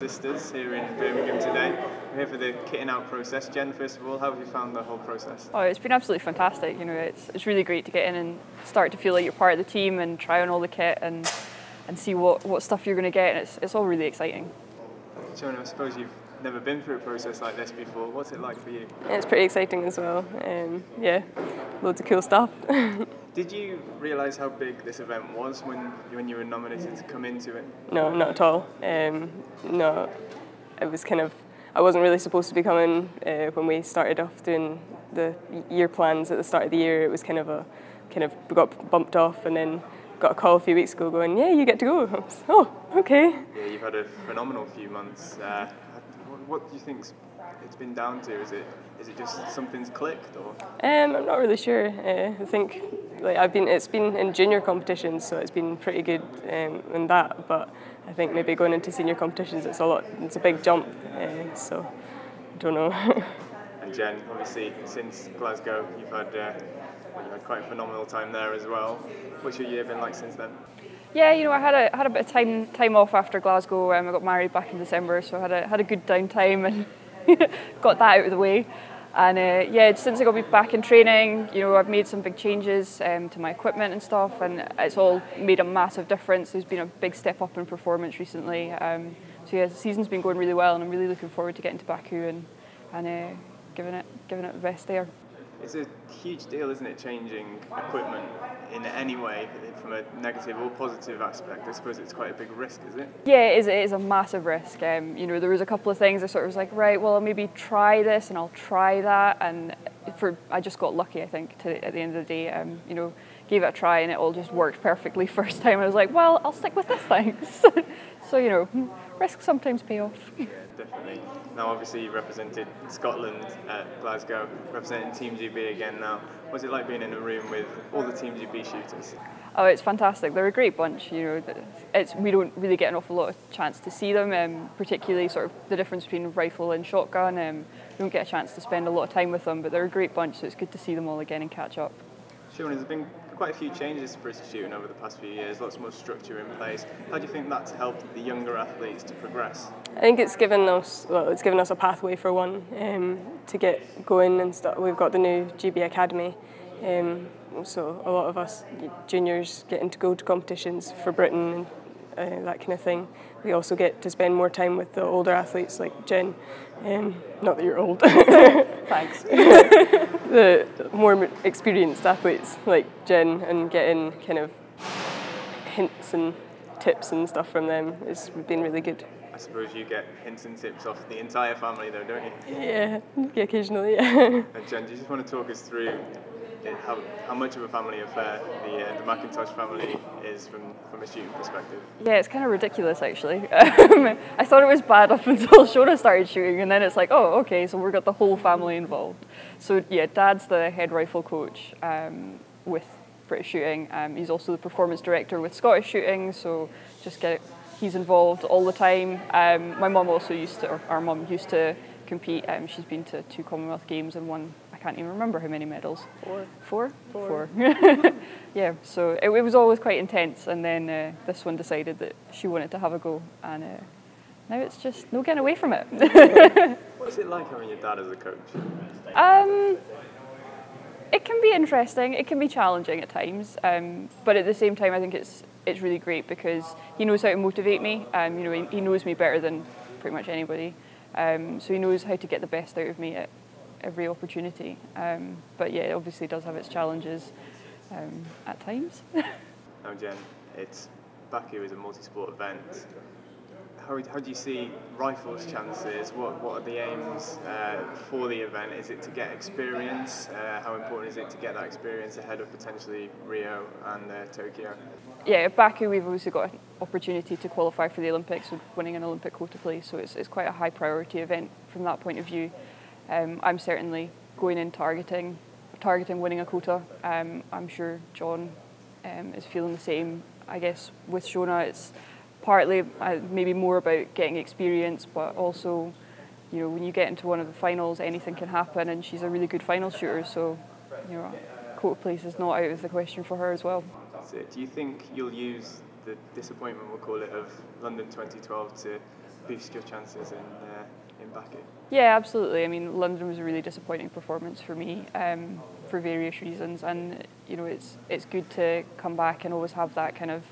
Sisters here in Birmingham today. We're here for the kitting out process. Jen, first of all, how have you found the whole process? Oh, it's been absolutely fantastic. You know, it's really great to get in and start to feel like you're part of the team and try on all the kit and see what stuff you're going to get. And it's all really exciting. Seonaid, I suppose you've never been through a process like this before. What's it like for you? Yeah, it's pretty exciting as well. Yeah, loads of cool stuff. Did you realise how big this event was when you were nominated to come into it? No, not at all. No, it was kind of, I wasn't really supposed to be coming when we started off doing the year plans at the start of the year. It was we got bumped off and then got a call a few weeks ago going, yeah, you get to go. I was, oh, okay. Yeah, you've had a phenomenal few months. What do you think it's been down to? Is it just something's clicked, or? I'm not really sure. I think it's been in junior competitions, so it's been pretty good in that. But I think maybe going into senior competitions, it's a big jump. So I don't know. And Jen, obviously since Glasgow, you've had quite a phenomenal time there as well. What's your year been like since then? Yeah, you know, I had a bit of time off after Glasgow. I got married back in December, so I had a good downtime and got that out of the way. And yeah, since I got back in training, you know, I've made some big changes to my equipment and stuff, and it's all made a massive difference. There's been a big step up in performance recently. So yeah, the season's been going really well, and I'm really looking forward to getting to Baku and giving it the best there. It's a huge deal, isn't it, changing equipment in any way, from a negative or positive aspect? I suppose it's quite a big risk, is it? Yeah, it is a massive risk. You know, there was a couple of things I sort of was like, right, well, I'll maybe try this and I'll try that, and I just got lucky, I think, at the end of the day. You know, gave it a try and it all just worked perfectly first time. I was like, well, I'll stick with this, thanks. So, you know, risks sometimes pay off. Yeah, definitely. Now, obviously, you represented Scotland at Glasgow, representing Team GB again now. What's it like being in a room with all the Team GB shooters? Oh, it's fantastic. They're a great bunch. You know, we don't really get an awful lot of chance to see them, particularly sort of the difference between rifle and shotgun. We don't get a chance to spend a lot of time with them, but they're a great bunch, so it's good to see them all again and catch up. Seonaid, there's been quite a few changes to British shooting over the past few years, lots more structure in place. How do you think that's helped the younger athletes to progress? I think it's given us a pathway for one to get going and stuff. We've got the new GB Academy, so a lot of us juniors getting to go to competitions for Britain and that kind of thing. We also get to spend more time with the older athletes like Jen. Not that you're old. Thanks. The more experienced athletes like Jen, and getting kind of hints and tips and stuff from them has been really good. I suppose you get hints and tips off the entire family though, don't you? Yeah, occasionally, yeah. And Jen, do you just want to talk us through how much of a family affair the McIntosh family is from a shooting perspective? Yeah, it's kind of ridiculous actually. I thought it was bad up until Shona started shooting, and then it's like, oh, okay, so we've got the whole family involved. So yeah, Dad's the head rifle coach with British shooting. He's also the performance director with Scottish shooting, so he's involved all the time. My mum also our mum used to compete. She's been to 2 Commonwealth Games and won, I can't even remember how many medals. Four. Yeah, so it was always quite intense, and then this one decided that she wanted to have a go, and now it's just no getting away from it. What's it like having your dad as a coach? It can be interesting, it can be challenging at times, but at the same time I think it's really great because he knows how to motivate me. You know, he knows me better than pretty much anybody, so he knows how to get the best out of me at every opportunity. But yeah, it obviously does have its challenges at times. Now Jen, Baku is a multi-sport event. How do you see rifles' chances? What are the aims for the event? Is it to get experience? How important is it to get that experience ahead of potentially Rio and Tokyo? Yeah, at Baku we've obviously got an opportunity to qualify for the Olympics with winning an Olympic quota place, so it's quite a high priority event from that point of view. I'm certainly going in targeting winning a quota. I'm sure John is feeling the same. I guess with Shona it's partly maybe more about getting experience, but also, you know, when you get into one of the finals, anything can happen, and she's a really good final shooter, so, you know, quota place is not out of the question for her as well. That's it. Do you think you'll use the disappointment, we'll call it, of London 2012 to boost your chances in Baku? Yeah, absolutely. I mean, London was a really disappointing performance for me for various reasons, and you know, it's good to come back and always have that kind of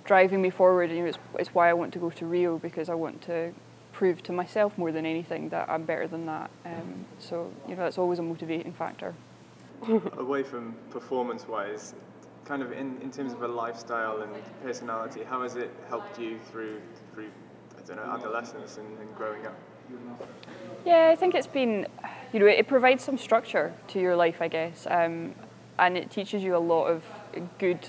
driving me forward. You know, it's why I want to go to Rio, because I want to prove to myself more than anything that I'm better than that. So you know, that's always a motivating factor. Away from performance-wise, kind of in terms of a lifestyle and personality, how has it helped you through I don't know, adolescence and growing up? Yeah, I think it's been, you know, it provides some structure to your life, I guess, and it teaches you a lot of good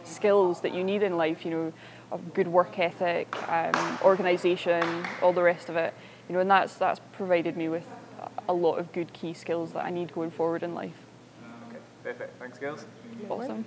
skills that you need in life, you know, a good work ethic, organisation, all the rest of it, you know, and that's provided me with a lot of good key skills that I need going forward in life. Okay, perfect. Thanks, girls. Awesome.